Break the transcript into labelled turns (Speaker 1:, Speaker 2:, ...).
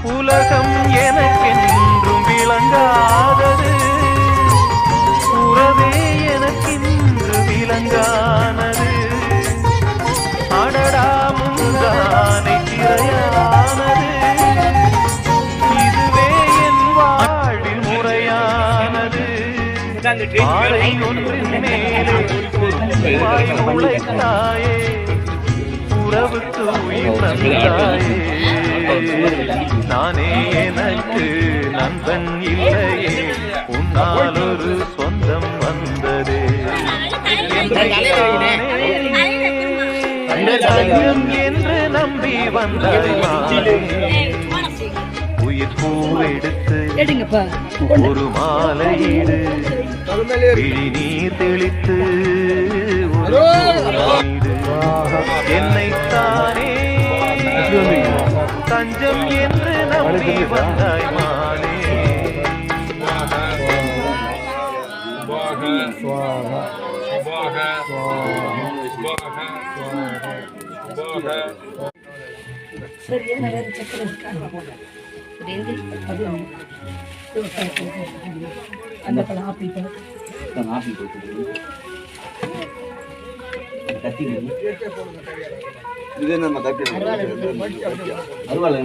Speaker 1: உலகம் எனக்கென்றும் விளங்காதது, உறவே எனக்கின்று விளங்கானது. அடடா முந்தானை திரையானது, இதுவே என் வாழ்வில் முறையானது. பாறை ஒன்றின் மேலே உழைத்தாயே, உறவுக்கு உயிர் தந்தாயே. நானே எனக்கு நண்பன் இல்லையே, உன்னால் ஒரு சொந்தம் வந்ததே. தங்கம் என்று நம்பி வந்தாய், உயிர் பூவெடுத்து ஒரு மாலையீடு, விழி நீர் தெளித்து ஒரு நீடு. என்னைத்தானே தஞ்சம் என்று நம்பி வந்தாய் மானே.
Speaker 2: இது நம்ம தட்டி அருவாள்